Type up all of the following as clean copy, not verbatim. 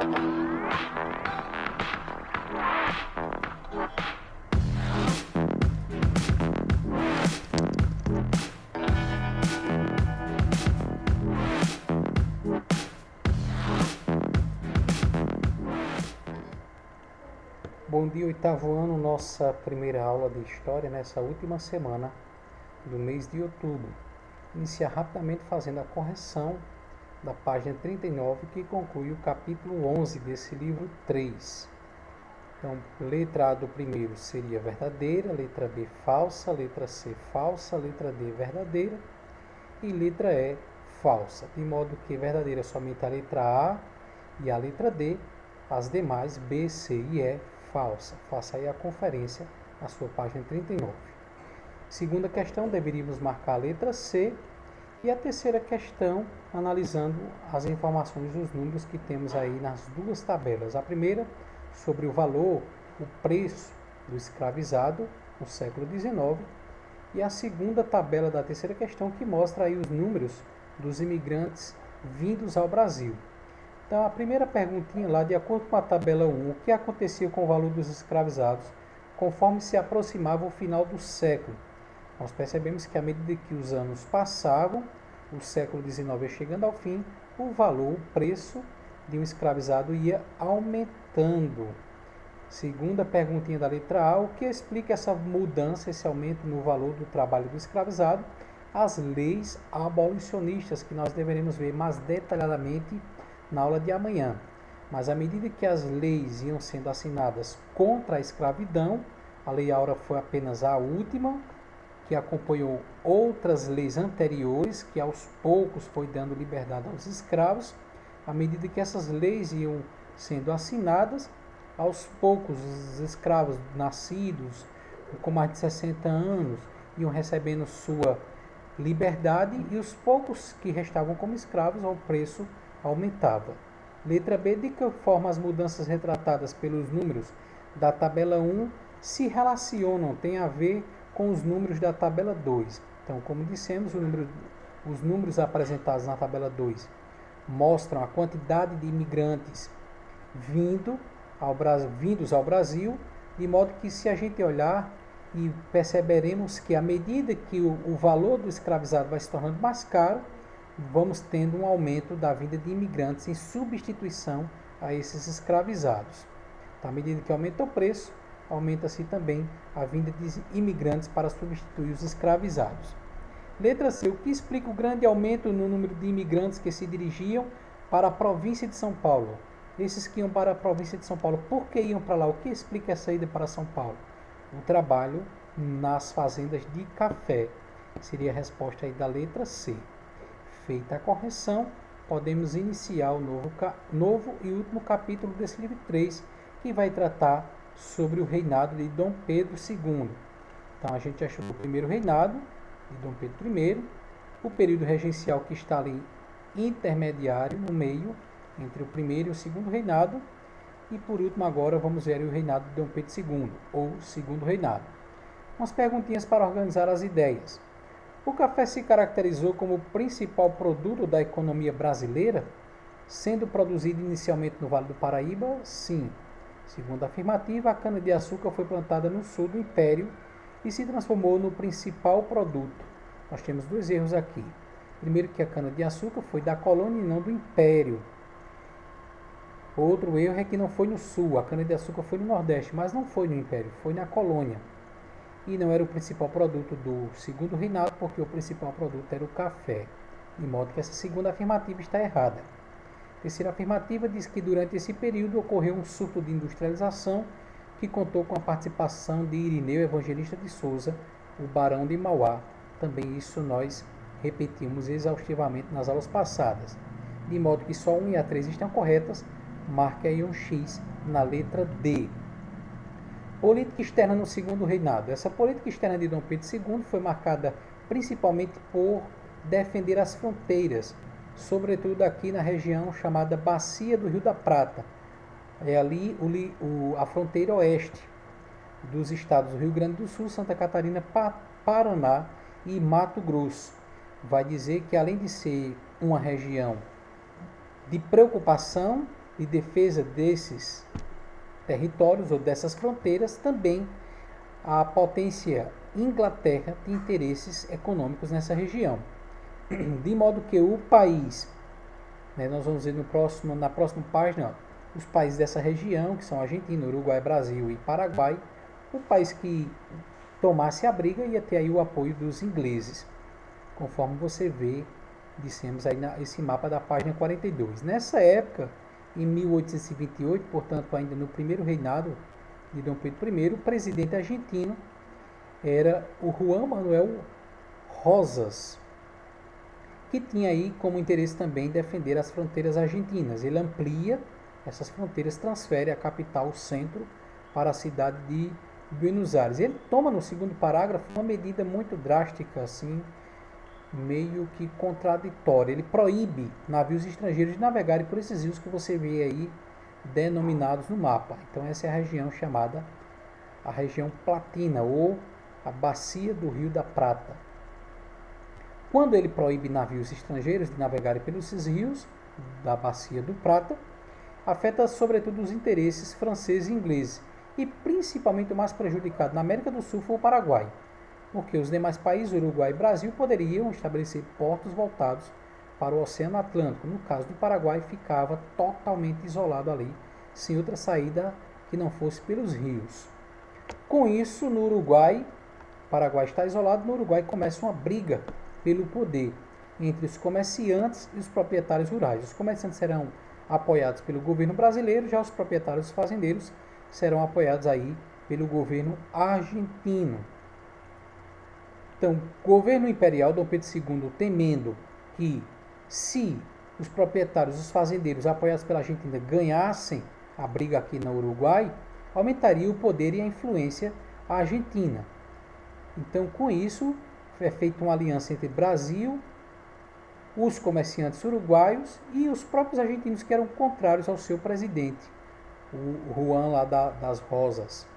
Bom dia, oitavo ano, nossa primeira aula de História nessa última semana do mês de outubro. Iniciar rapidamente fazendo a correção da página 39, que conclui o capítulo 11 desse livro 3. Então, letra A do primeiro seria verdadeira, letra B falsa, letra C falsa, letra D verdadeira e letra E falsa. De modo que verdadeira somente a letra A e a letra D, as demais B, C e E falsa. Faça aí a conferência na sua página 39. Segunda questão, deveríamos marcar a letra C. E a terceira questão, analisando as informações dos números que temos aí nas duas tabelas. A primeira, sobre o valor, o preço do escravizado no século XIX. E a segunda tabela da terceira questão, que mostra aí os números dos imigrantes vindos ao Brasil. Então, a primeira perguntinha lá, de acordo com a tabela 1, o que acontecia com o valor dos escravizados conforme se aproximava o final do século? Nós percebemos que à medida que os anos passavam, o século XIX ia chegando ao fim, o valor, o preço de um escravizado ia aumentando. Segunda perguntinha da letra A, o que explica essa mudança, esse aumento no valor do trabalho do escravizado? As leis abolicionistas, que nós deveremos ver mais detalhadamente na aula de amanhã. Mas à medida que as leis iam sendo assinadas contra a escravidão, a Lei Áurea foi apenas a última, que acompanhou outras leis anteriores, que aos poucos foi dando liberdade aos escravos. À medida que essas leis iam sendo assinadas, aos poucos os escravos nascidos com mais de 60 anos iam recebendo sua liberdade, e os poucos que restavam como escravos, o preço aumentava. Letra B, de que forma as mudanças retratadas pelos números da tabela 1 se relacionam, tem a ver com os números da tabela 2. Então, como dissemos, os números apresentados na tabela 2 mostram a quantidade de imigrantes vindos ao Brasil, de modo que, se a gente olhar, e perceberemos que à medida que o valor do escravizado vai se tornando mais caro, vamos tendo um aumento da vinda de imigrantes em substituição a esses escravizados. Então, à medida que aumenta o preço, aumenta-se também a vinda de imigrantes para substituir os escravizados. Letra C. O que explica o grande aumento no número de imigrantes que se dirigiam para a província de São Paulo? Esses que iam para a província de São Paulo, por que iam para lá? O que explica essa ida para São Paulo? O trabalho nas fazendas de café. Seria a resposta aí da letra C. Feita a correção, podemos iniciar o novo e último capítulo desse livro 3, que vai tratar sobre o reinado de Dom Pedro II. Então, a gente achou o primeiro reinado de Dom Pedro I, o período regencial que está ali intermediário, no meio, entre o primeiro e o segundo reinado, e por último agora vamos ver o reinado de Dom Pedro II, ou segundo reinado. Umas perguntinhas para organizar as ideias. O café se caracterizou como o principal produto da economia brasileira, sendo produzido inicialmente no Vale do Paraíba? Sim. Segunda afirmativa, a cana-de-açúcar foi plantada no sul do Império e se transformou no principal produto. Nós temos dois erros aqui. Primeiro, que a cana-de-açúcar foi da colônia e não do Império. Outro erro é que não foi no sul, a cana-de-açúcar foi no Nordeste, mas não foi no Império, foi na colônia. E não era o principal produto do segundo reinado, porque o principal produto era o café. De modo que essa segunda afirmativa está errada. A terceira afirmativa diz que durante esse período ocorreu um surto de industrialização que contou com a participação de Irineu Evangelista de Souza, o Barão de Mauá. Também isso nós repetimos exaustivamente nas aulas passadas. De modo que só 1 e a 3 estão corretas, marque aí um X na letra D. Política externa no segundo reinado. Essa política externa de Dom Pedro II foi marcada principalmente por defender as fronteiras, sobretudo aqui na região chamada Bacia do Rio da Prata. É ali a fronteira oeste dos estados do Rio Grande do Sul, Santa Catarina, Paraná e Mato Grosso. Vai dizer que, além de ser uma região de preocupação de defesa desses territórios ou dessas fronteiras, também a potência Inglaterra tem interesses econômicos nessa região. De modo que o país, né, nós vamos ver na próxima página, os países dessa região, que são Argentina, Uruguai, Brasil e Paraguai, o país que tomasse a briga ia ter aí o apoio dos ingleses, conforme você vê, dissemos aí nesse mapa da página 42. Nessa época, em 1828, portanto ainda no primeiro reinado de Dom Pedro I, o presidente argentino era o Juan Manuel Rosas, que tinha aí como interesse também defender as fronteiras argentinas. Ele amplia essas fronteiras, transfere a capital, o centro, para a cidade de Buenos Aires. Ele toma no segundo parágrafo uma medida muito drástica, assim, meio que contraditória. Ele proíbe navios estrangeiros de navegarem por esses rios que você vê aí denominados no mapa. Então essa é a região chamada a região Platina, ou a bacia do Rio da Prata. Quando ele proíbe navios estrangeiros de navegarem pelos rios da bacia do Prata, afeta sobretudo os interesses franceses e ingleses, e principalmente o mais prejudicado na América do Sul foi o Paraguai, porque os demais países, Uruguai e Brasil, poderiam estabelecer portos voltados para o Oceano Atlântico. No caso do Paraguai, ficava totalmente isolado ali, sem outra saída que não fosse pelos rios. Com isso, no Uruguai, o Paraguai está isolado, no Uruguai começa uma briga pelo poder entre os comerciantes e os proprietários rurais. Os comerciantes serão apoiados pelo governo brasileiro, já os proprietários fazendeiros serão apoiados aí pelo governo argentino. Então, o governo imperial, Dom Pedro II, temendo que se os proprietários, os fazendeiros apoiados pela Argentina ganhassem a briga aqui no Uruguai, aumentaria o poder e a influência argentina. Então, com isso, é feita uma aliança entre Brasil, os comerciantes uruguaios e os próprios argentinos, que eram contrários ao seu presidente, o Juan lá das Rosas.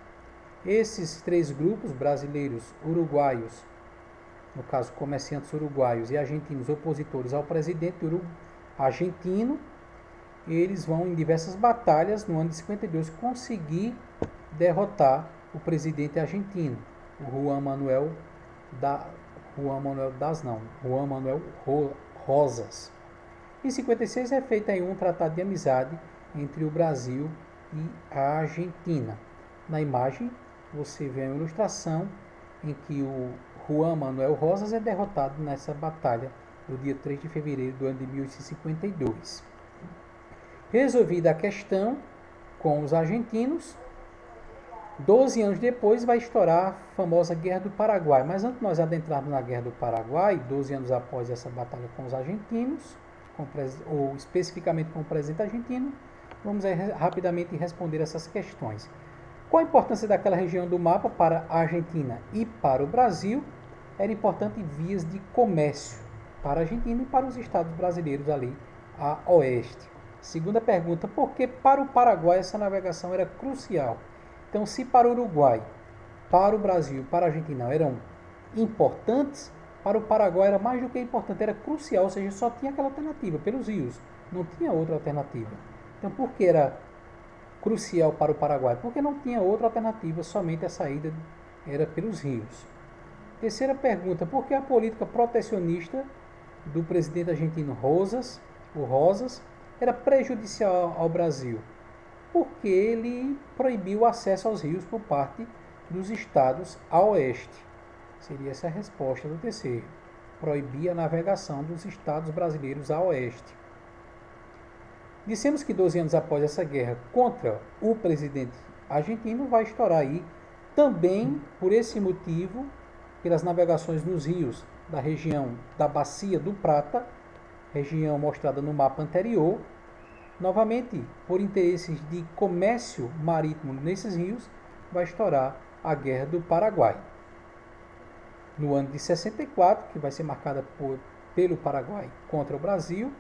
Esses três grupos, brasileiros, uruguaios, no caso comerciantes uruguaios, e argentinos opositores ao presidente argentino, eles vão em diversas batalhas no ano de 52 conseguir derrotar o presidente argentino, o Juan Manuel Rosas. Em 56 é feito aí um tratado de amizade entre o Brasil e a Argentina. Na imagem você vê uma ilustração em que o Juan Manuel Rosas é derrotado nessa batalha no dia 3 de fevereiro do ano de 1852. Resolvida a questão com os argentinos, 12 anos depois vai estourar a famosa Guerra do Paraguai. Mas antes de nós adentrarmos na Guerra do Paraguai, 12 anos após essa batalha com os argentinos, ou especificamente com o presidente argentino, vamos rapidamente responder essas questões. Qual a importância daquela região do mapa para a Argentina e para o Brasil? Era importante vias de comércio para a Argentina e para os estados brasileiros ali a oeste. Segunda pergunta, por que para o Paraguai essa navegação era crucial? Então, se para o Uruguai, para o Brasil, para a Argentina eram importantes, para o Paraguai era mais do que importante, era crucial, ou seja, só tinha aquela alternativa, pelos rios, não tinha outra alternativa. Então, por que era crucial para o Paraguai? Porque não tinha outra alternativa, somente a saída era pelos rios. Terceira pergunta, por que a política protecionista do presidente argentino Rosas era prejudicial ao Brasil? Porque ele proibiu o acesso aos rios por parte dos estados a oeste. Seria essa a resposta do terceiro. Proibir a navegação dos estados brasileiros a oeste. Dissemos que 12 anos após essa guerra contra o presidente argentino, vai estourar aí, também por esse motivo, pelas navegações nos rios da região da Bacia do Prata, região mostrada no mapa anterior. Novamente, por interesses de comércio marítimo nesses rios, vai estourar a Guerra do Paraguai. No ano de 64, que vai ser marcada pelo Paraguai contra o Brasil.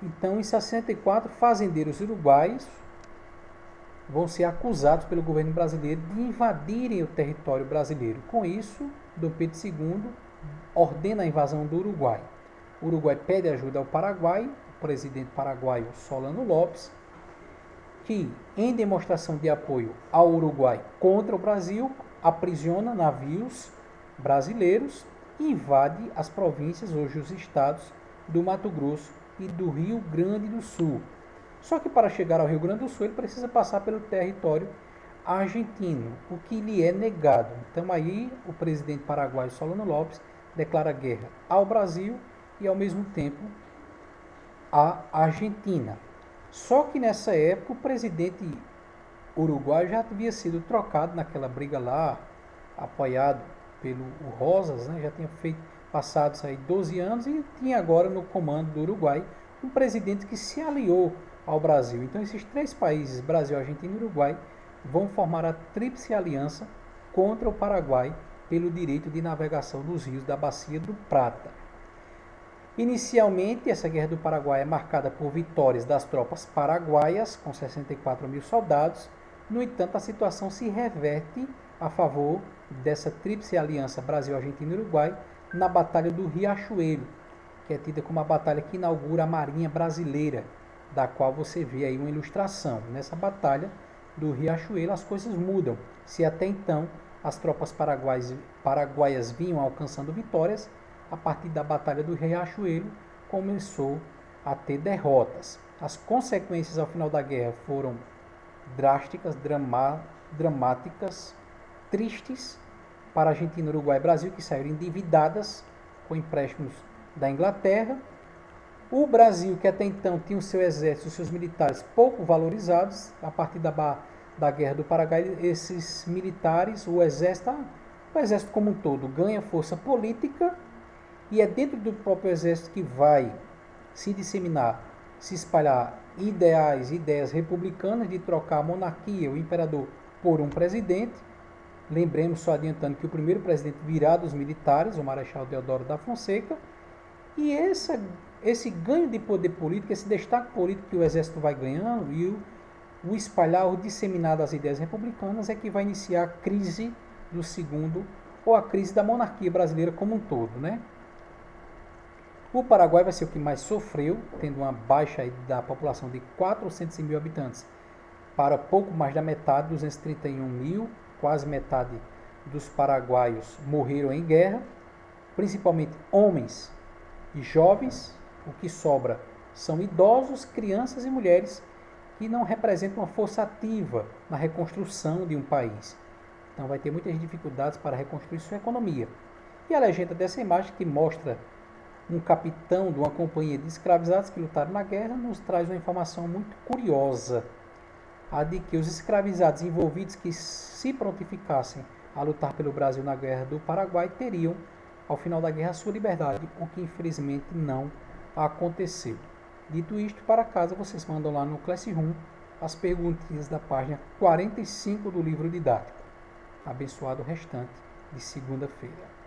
Então, em 64, fazendeiros uruguaios vão ser acusados pelo governo brasileiro de invadirem o território brasileiro. Com isso, Dom Pedro II ordena a invasão do Uruguai. O Uruguai pede ajuda ao Paraguai, o presidente paraguaio Solano Lopes, que, em demonstração de apoio ao Uruguai contra o Brasil, aprisiona navios brasileiros e invade as províncias, hoje os estados, do Mato Grosso e do Rio Grande do Sul. Só que para chegar ao Rio Grande do Sul ele precisa passar pelo território argentino, o que lhe é negado. Então aí o presidente paraguaio Solano Lopes declara guerra ao Brasil e ao mesmo tempo à Argentina. Só que nessa época o presidente uruguaio já havia sido trocado naquela briga lá, apoiado pelo Rosas, né? Já tinha passados aí 12 anos e tinha agora no comando do Uruguai um presidente que se aliou ao Brasil. Então esses três países, Brasil, Argentina e Uruguai, vão formar a Tríplice Aliança contra o Paraguai pelo direito de navegação dos rios da Bacia do Prata. Inicialmente, essa Guerra do Paraguai é marcada por vitórias das tropas paraguaias, com 64 mil soldados. No entanto, a situação se reverte a favor dessa Tríplice Aliança Brasil, Argentina e Uruguai na Batalha do Riachuelo, que é tida como a batalha que inaugura a Marinha Brasileira, da qual você vê aí uma ilustração. Nessa batalha do Riachuelo as coisas mudam. Se até então as tropas paraguaias vinham alcançando vitórias, a partir da Batalha do Riachuelo começou a ter derrotas. As consequências ao final da guerra foram drásticas, dramáticas, tristes para a Argentina, Uruguai e Brasil, que saíram endividadas com empréstimos da Inglaterra. O Brasil, que até então tinha o seu exército, os seus militares pouco valorizados, a partir da Guerra do Paraguai, esses militares, o exército como um todo, ganha força política e é dentro do próprio exército que vai se disseminar, se espalhar ideias republicanas de trocar a monarquia, o imperador, por um presidente. Lembremos, só adiantando, que o primeiro presidente virá dos militares, o Marechal Deodoro da Fonseca, e esse ganho de poder político, esse destaque político que o exército vai ganhando e o espalhar, o disseminar das ideias republicanas é que vai iniciar a crise do segundo, ou a crise da monarquia brasileira como um todo, né? O Paraguai vai ser o que mais sofreu, tendo uma baixa aí da população de 400 mil habitantes para pouco mais da metade, 231 mil, quase metade dos paraguaios morreram em guerra, principalmente homens e jovens. O que sobra são idosos, crianças e mulheres que não representam uma força ativa na reconstrução de um país. Então vai ter muitas dificuldades para reconstruir sua economia. E a legenda dessa imagem, que mostra um capitão de uma companhia de escravizados que lutaram na guerra, nos traz uma informação muito curiosa, a de que os escravizados envolvidos que se prontificassem a lutar pelo Brasil na Guerra do Paraguai teriam, ao final da guerra, a sua liberdade, o que infelizmente não aconteceu. Dito isto, para casa vocês mandam lá no Classroom as perguntinhas da página 45 do livro didático. Abençoado restante de segunda-feira.